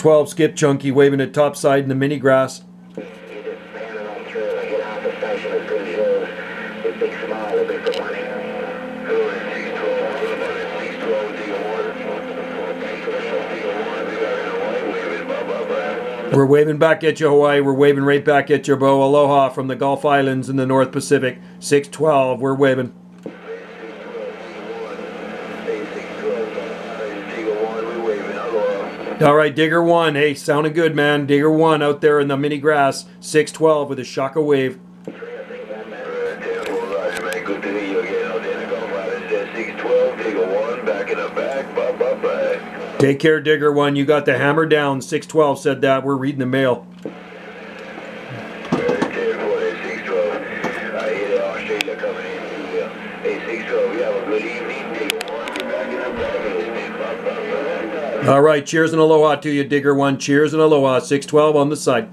612 Skip Chunky waving at topside in the mini grass. We're waving back at you, Hawaii. We're waving right back at you, bro. Aloha from the Gulf Islands in the North Pacific. 612, we're waving. All right, Digger 1. Hey, sounding good, man. Digger 1 out there in the mini grass. 612 with a shaka wave. Take care, Digger 1. You got the hammer down. 612 said that. We're reading the mail. All right, cheers and aloha to you, Digger 1. Cheers and aloha. 612 on the side.